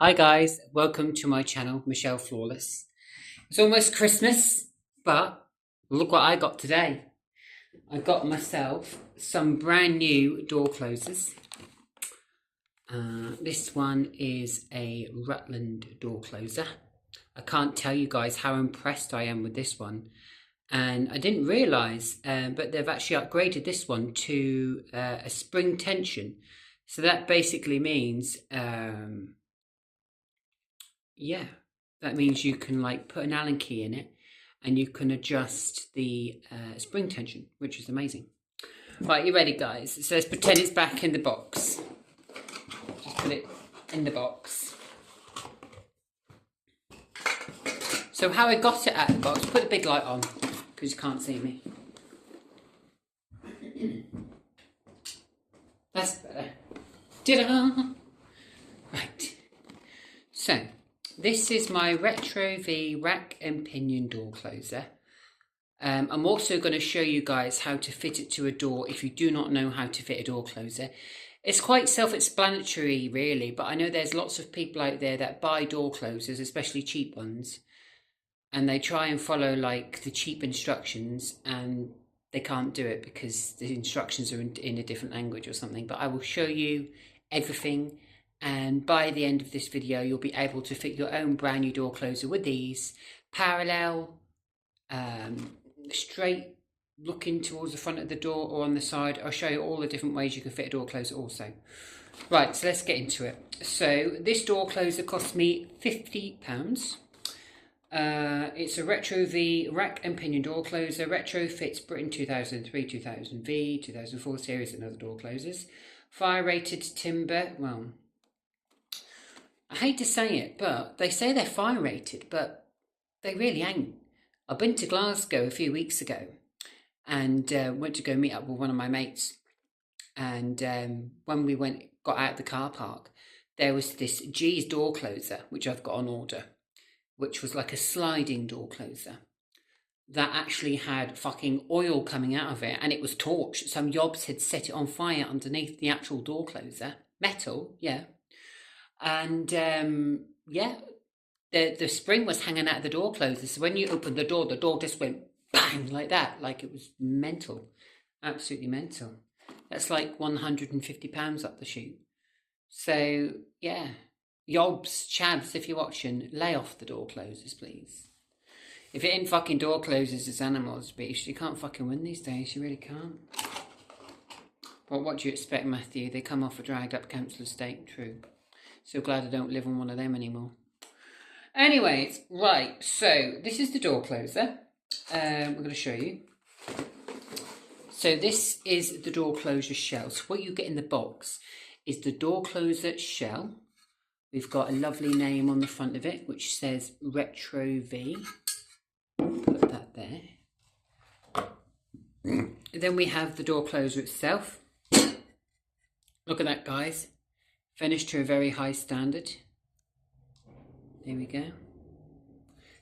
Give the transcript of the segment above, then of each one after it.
Hi guys, welcome to my channel, Michelle Flawless. It's almost Christmas, but look what I got today. I got myself some brand new door closers. This one is a Rutland door closer. I can't tell you guys how impressed I am with this one. And I didn't realise, but they've actually upgraded this one to a spring tension. So that basically means yeah, that means you can like put an Allen key in it and you can adjust the spring tension, which is amazing. Right, you ready guys? So let's pretend it's back in the box. Just put it in the box. So how I got it out of the box, put the big light on because you can't see me. That's better. Ta-da! Right, so this is my Retro V rack and pinion door closer. I'm also going to show you guys how to fit it to a door if you do not know how to fit a door closer. It's quite self-explanatory really, but I know there's lots of people out there that buy door closers, especially cheap ones, and they try and follow like the cheap instructions and they can't do it because the instructions are in a different language or something. But I will show you everything, and by the end of this video you'll be able to fit your own brand new door closer with these parallel, straight looking towards the front of the door or on the side. I'll show you all the different ways you can fit a door closer also. Right, so let's get into it. So this door closer cost me £50. It's a Retro V rack and pinion door closer. Retro fits Britain 2003, 2000 V, 2004 series and other door closers. Fire rated timber. Well, I hate to say it, but they say they're fire rated, but they really ain't. I've been to Glasgow a few weeks ago and went to go meet up with one of my mates. And when we got out of the car park, there was this G's door closer, which I've got on order, which was like a sliding door closer that actually had fucking oil coming out of it, and it was torched. Some yobs had set it on fire underneath the actual door closer. Metal, yeah. And yeah, the spring was hanging out of the door closer. So when you opened the door just went bang like that, like it was mental, absolutely mental. That's like £150 up the chute. So yeah, yobs, chavs, if you're watching, lay off the door closers, please. If it ain't fucking door closers, it's animals, but you can't fucking win these days. You really can't. Well, what do you expect, Matthew? They come off a dragged up council estate. True. So glad I don't live on one of them anymore. Anyways, right, so this is the door closer. We're going to show you. So this is the door closure shell. So what you get in the box is the door closer shell. We've got a lovely name on the front of it, which says Retro V. Put that there. Then we have the door closer itself. Look at that, guys. Finished to a very high standard. There we go.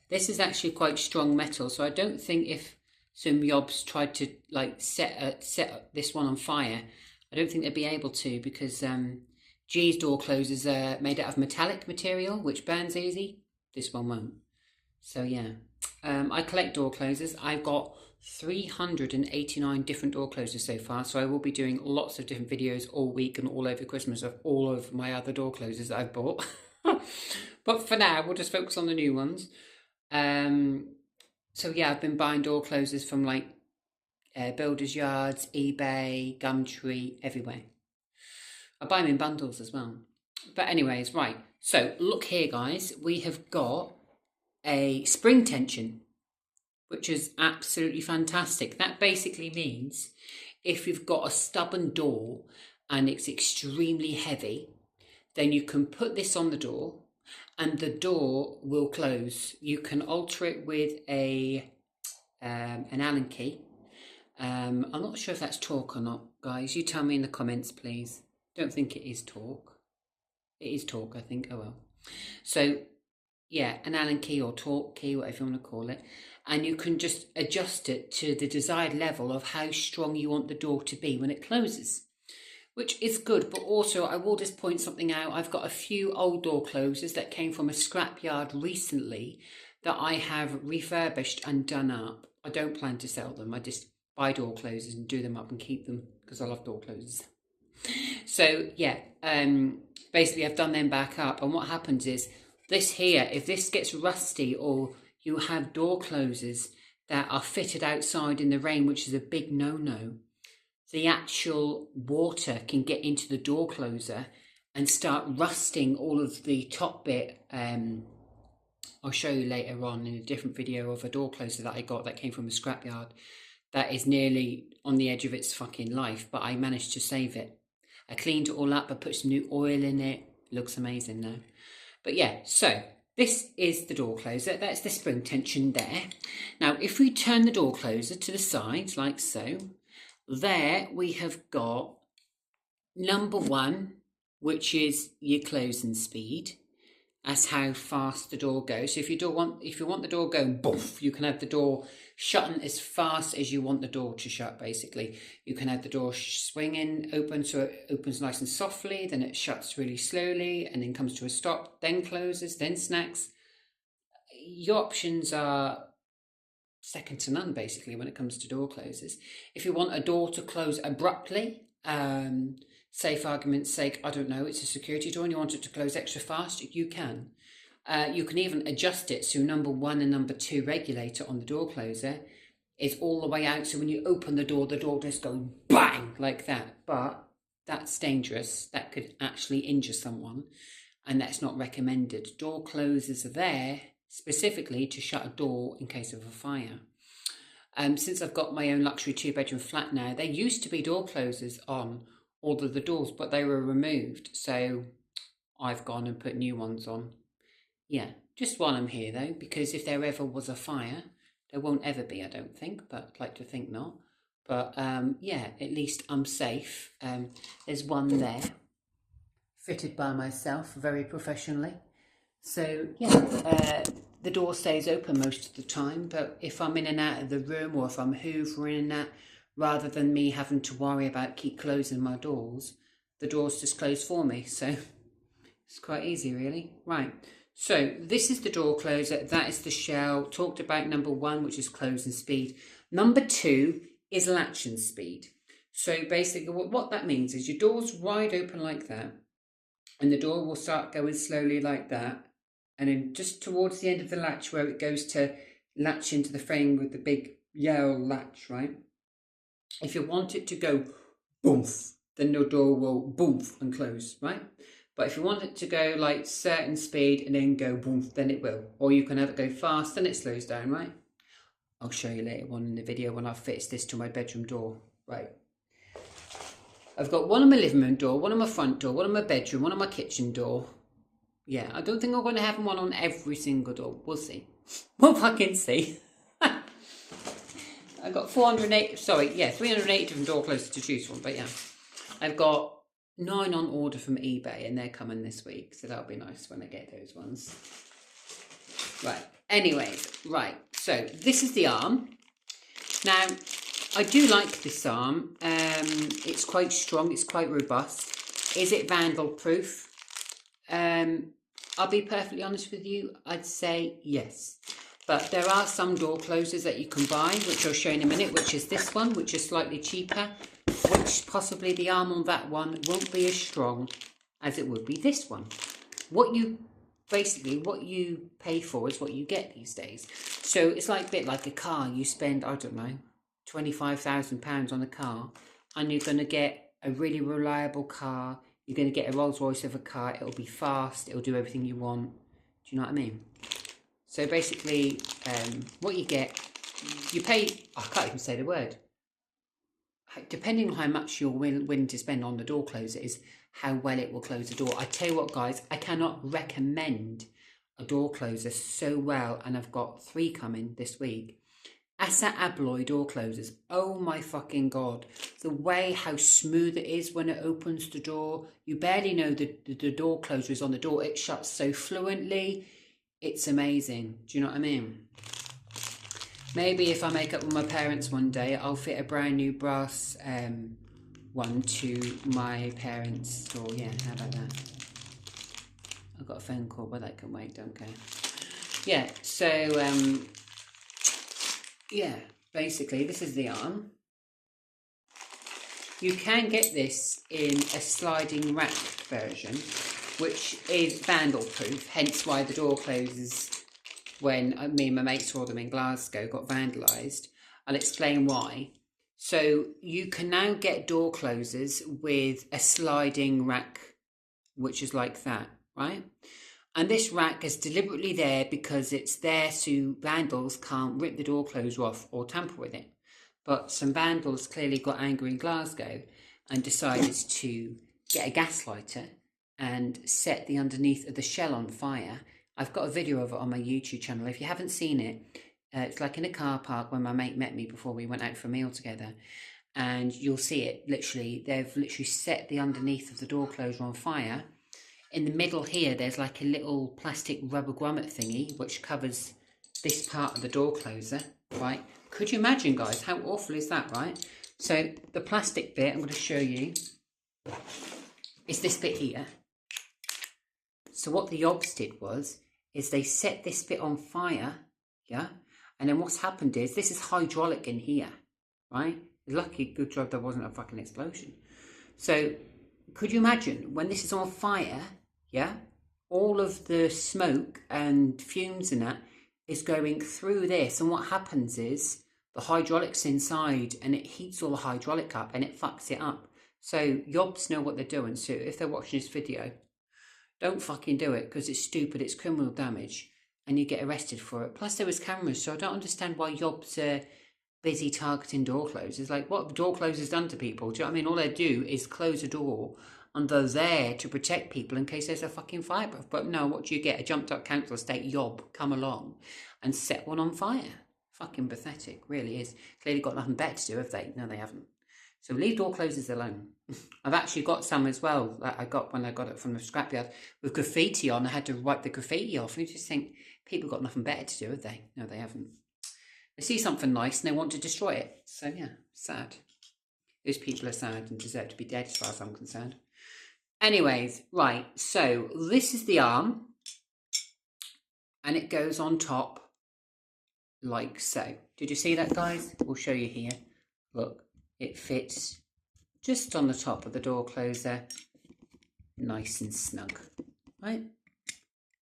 This is actually quite strong metal, so I don't think if some yobs tried to like set this one on fire, I don't think they'd be able to, because G's door closers are made out of metallic material, which burns easy. This one won't. So yeah, I collect door closers. I've got 389 different door closers so far, so I will be doing lots of different videos all week and all over Christmas of all of my other door closers that I've bought. But for now, we'll just focus on the new ones. So yeah, I've been buying door closers from like builders yards, eBay, Gumtree, everywhere. I buy them in bundles as well. But anyways, right, so look here guys, we have got a spring tension, which is absolutely fantastic. That basically means if you've got a stubborn door and it's extremely heavy, then you can put this on the door and the door will close. You can alter it with an Allen key. I'm not sure if that's torque or not, guys. You tell me in the comments, please. Don't think it is torque. It is torque, I think. Oh well. So yeah, an Allen key or torque key, whatever you want to call it, and you can just adjust it to the desired level of how strong you want the door to be when it closes, which is good. But also I will just point something out. I've got a few old door closers that came from a scrapyard recently that I have refurbished and done up. I don't plan to sell them. I just buy door closers and do them up and keep them because I love door closers. So yeah, basically I've done them back up, and what happens is this here, if this gets rusty or you have door closers that are fitted outside in the rain, which is a big no-no, the actual water can get into the door closer and start rusting all of the top bit. I'll show you later on in a different video of a door closer that I got that came from a scrapyard that is nearly on the edge of its fucking life, but I managed to save it. I cleaned it all up, I put some new oil in it. Looks amazing now. But yeah, so this is the door closer. That's the spring tension there. Now, if we turn the door closer to the side, like so, there we have got number 1, which is your closing speed. That's how fast the door goes. So if you want the door going boof, you can have the door shutting as fast as you want the door to shut, basically. You can have the door swinging open, so it opens nice and softly, then it shuts really slowly, and then comes to a stop, then closes, then snacks. Your options are second to none, basically, when it comes to door closes. If you want a door to close abruptly, say for argument's sake, I don't know, it's a security door and you want it to close extra fast, you can. You can even adjust it so number 1 and number 2 regulator on the door closer is all the way out, so when you open the door just goes bang like that. But that's dangerous. That could actually injure someone, and that's not recommended. Door closers are there specifically to shut a door in case of a fire. Since I've got my own luxury 2-bedroom flat now, there used to be door closers on all of the doors, but they were removed, so I've gone and put new ones on. Yeah, just while I'm here though, because if there ever was a fire, there won't ever be, I don't think, but I'd like to think not. But yeah, at least I'm safe. There's one there, fitted by myself very professionally. So yeah, the door stays open most of the time, but if I'm in and out of the room, or if I'm hoovering and that, rather than me having to worry about keep closing my doors, the doors just close for me. So it's quite easy, really. Right. So this is the door closer. That is the shell. Talked about number 1, which is closing speed. Number 2 is latching speed. So basically what that means is your door's wide open like that, and the door will start going slowly like that. And then just towards the end of the latch where it goes to latch into the frame with the big yellow latch, right? If you want it to go boomf, then your door will boomf and close, right? But if you want it to go like certain speed and then go boom, then it will. Or you can have it go fast and it slows down, right? I'll show you later on in the video when I've fitted this to my bedroom door. Right. I've got one on my living room door, one on my front door, one on my bedroom, one on my kitchen door. Yeah, I don't think I'm going to have one on every single door. We'll see. We'll fucking see. I've got 380 different door closers to choose from. But yeah, I've got 9 on order from eBay, and they're coming this week, so that'll be nice when I get those ones. Right, anyways, right, so this is the arm. Now, I do like this arm. It's quite strong, it's quite robust. Is it vandal proof? I'll be perfectly honest with you, I'd say yes. But there are some door closers that you can buy, which I'll show you in a minute, which is this one, which is slightly cheaper, which possibly the arm on that one won't be as strong as it would be this one. What you pay for is what you get these days. So it's like a bit like a car. You spend, I don't know, £25,000 on a car, and you're going to get a really reliable car. You're going to get a Rolls Royce of a car. It'll be fast. It'll do everything you want. Do you know what I mean? So basically, what you get, you pay, I can't even say the word. Depending on how much you're willing to spend on the door closer is how well it will close the door. I tell you what, guys, I cannot recommend a door closer so well, and I've got 3 coming this week. Assa Abloy door closers. Oh my fucking God. The way how smooth it is when it opens the door. You barely know the door closer is on the door. It shuts so fluently. It's amazing. Do you know what I mean? Maybe if I make up with my parents one day, I'll fit a brand new brass one to my parents, or yeah, how about that? I've got a phone call, but that can wait, don't care. Yeah, so yeah, basically this is the arm. You can get this in a sliding rack version, which is vandal proof, hence why the door closes when me and my mate saw them in Glasgow got vandalised. I'll explain why. So you can now get door closers with a sliding rack, which is like that, right? And this rack is deliberately there because it's there so vandals can't rip the door closer off or tamper with it. But some vandals clearly got angry in Glasgow and decided to get a gas lighter and set the underneath of the shell on fire. I've got a video of it on my YouTube channel. If you haven't seen it, it's like in a car park when my mate met me before we went out for a meal together. And you'll see it, literally, they've literally set the underneath of the door closer on fire. In the middle here, there's like a little plastic rubber grommet thingy, which covers this part of the door closer, right? Could you imagine, guys, how awful is that, right? So the plastic bit, I'm going to show you, is this bit here. So what the Yobs did is they set this bit on fire, yeah? And then what's happened is, this is hydraulic in here, right? Lucky, good job there wasn't a fucking explosion. So could you imagine when this is on fire, yeah? All of the smoke and fumes and that is going through this. And what happens is the hydraulics inside and it heats all the hydraulic up and it fucks it up. So Yobs know what they're doing. So if they're watching this video, don't fucking do it because it's stupid. It's criminal damage and you get arrested for it. Plus there was cameras. So I don't understand why Yobs are busy targeting door closers. Like, what have door closers done to people? Do you know what I mean? All they do is close a door and they're there to protect people in case there's a fucking fire. But no, what do you get? A jumped up council estate yob come along and set one on fire. Fucking pathetic, really is. Clearly got nothing better to do, have they? No, they haven't. So leave door closers alone. I've actually got some as well that I got when I got it from the scrapyard with graffiti on. I had to wipe the graffiti off. And you just think, people got nothing better to do, have they? No, they haven't. They see something nice and they want to destroy it. So yeah, sad. Those people are sad and deserve to be dead as far as I'm concerned. Anyways, right, so this is the arm and it goes on top like so. Did you see that, guys? We'll show you here. Look, it fits just on the top of the door closer, nice and snug, right?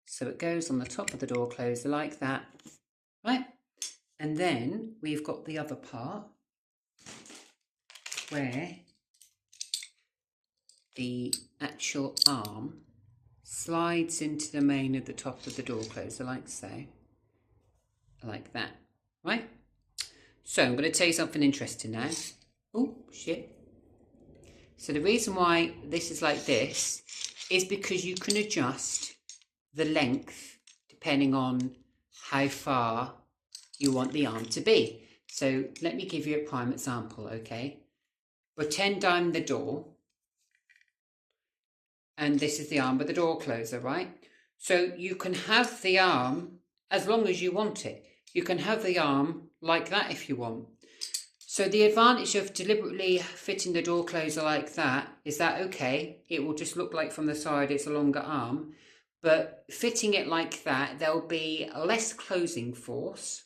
So it goes on the top of the door closer like that, right? And then we've got the other part where the actual arm slides into the main of the top of the door closer like so, like that, right? So I'm going to tell you something interesting now. Oh, shit. So the reason why this is like this is because you can adjust the length depending on how far you want the arm to be. So let me give you a prime example, okay? Pretend I'm the door and this is the arm with the door closer, right? So you can have the arm as long as you want it. You can have the arm like that if you want. So the advantage of deliberately fitting the door closer like that is that, okay, it will just look like from the side it's a longer arm, but fitting it like that, there'll be less closing force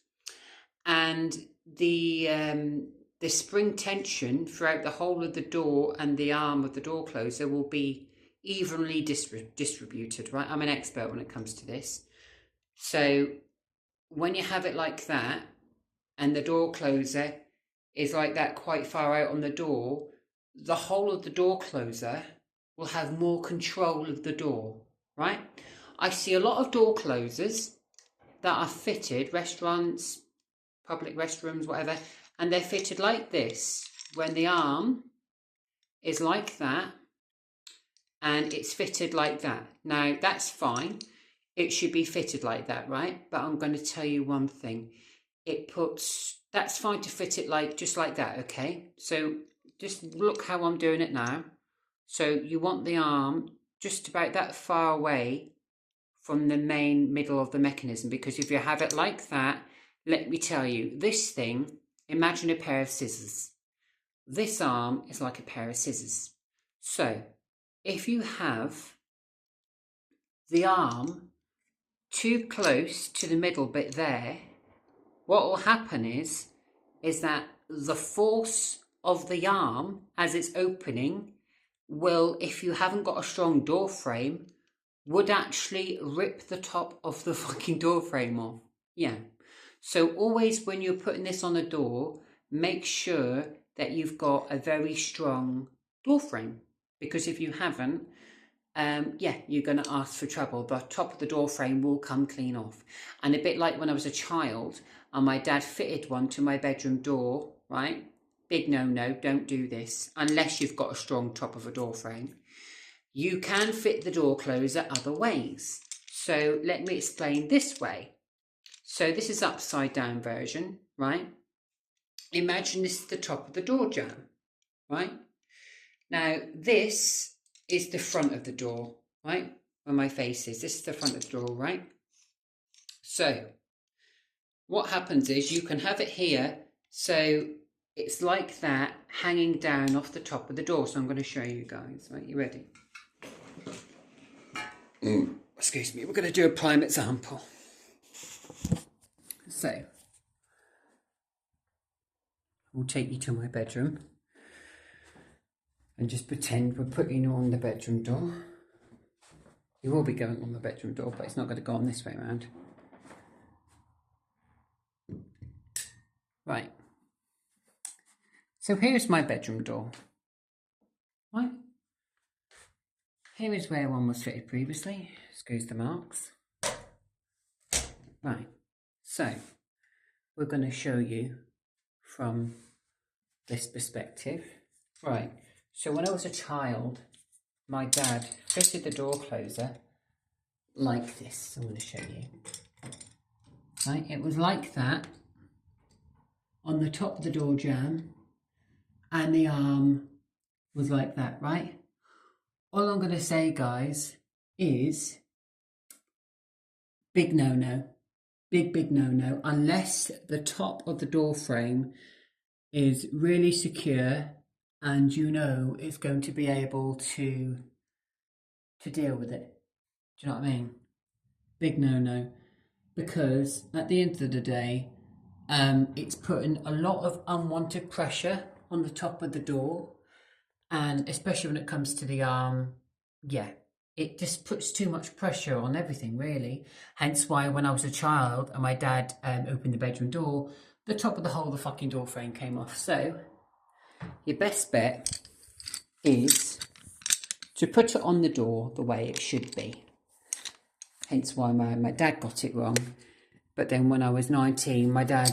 and the spring tension throughout the whole of the door and the arm of the door closer will be evenly distributed, right? I'm an expert when it comes to this. So when you have it like that and the door closer is like that quite far out on the door, the whole of the door closer will have more control of the door, right? I see a lot of door closers that are fitted, restaurants, public restrooms, whatever, and they're fitted like this when the arm is like that and it's fitted like that. Now that's fine, it should be fitted like that, right? But I'm going to tell you one thing, that's fine to fit it like just like that, okay? So just look how I'm doing it now. So you want the arm just about that far away from the main middle of the mechanism, because if you have it like that, let me tell you, this thing, imagine a pair of scissors. this arm is like a pair of scissors. So if you have the arm too close to the middle bit there, what will happen is that the force of the arm as it's opening will, if you haven't got a strong door frame, would actually rip the top of the fucking door frame off. Yeah. So always when you're putting this on a door, make sure that you've got a very strong door frame, because if you haven't, you're going to ask for trouble. The top of the door frame will come clean off. And a bit like when I was a child and my dad fitted one to my bedroom door, right? Big no, don't do this unless you've got a strong top of a door frame. You can fit the door closer other ways. So let me explain this way. So this is upside down version, right? Imagine this is the top of the door jamb, right? Now this is the front of the door, right? Where my face is. This is the front of the door, right? So what happens is you can have it here. So it's like that, hanging down off the top of the door. So I'm going to show you guys. Right, you ready? Excuse me. We're going to do a prime example. So we'll take you to my bedroom and just pretend we're putting you on the bedroom door. You will be going on the bedroom door, but it's not going to go on this way around. Right. So here's my bedroom door. Right. Here is where one was fitted previously. Excuse the marks. Right. So we're going to show you from this perspective. Right. So when I was a child, my dad fitted the door closer like this. I'm going to show you. Right. It was like that on the top of the door jamb, and the arm was like that, right? All I'm going to say, guys, is big no-no. Big no-no. Unless the top of the door frame is really secure and you know it's going to be able to deal with it. Do you know what I mean? Big no-no. Because at the end of the day, it's putting a lot of unwanted pressure on the top of the door, and especially when it comes to the arm, it just puts too much pressure on everything, really. Hence why when I was a child and my dad opened the bedroom door, the top of the whole of the fucking door frame came off. So your best bet is to put it on the door the way it should be. Hence why my dad got it wrong. But then when I was 19, my dad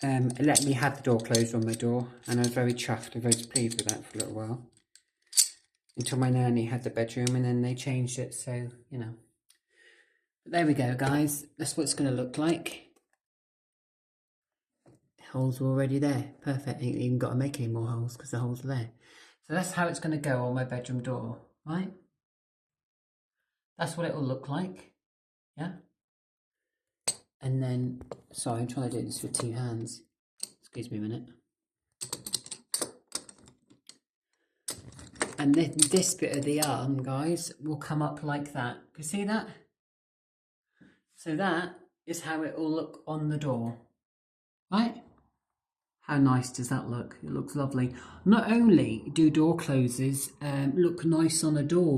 let me have the door closed on my door, and I was very chuffed and very pleased with that for a little while. Until my nanny had the bedroom, and then they changed it, so, you know. But there we go, guys. That's what it's going to look like. The holes are already there. Perfect. I ain't even got to make any more holes because the holes are there. So that's how it's going to go on my bedroom door, right? That's what it will look like, yeah? And then, sorry, I'm trying to do this with two hands. Excuse me a minute. And then this bit of the arm, guys, will come up like that. Can you see that? So that is how it will look on the door, right? How nice does that look? It looks lovely. Not only do door closes look nice on a door,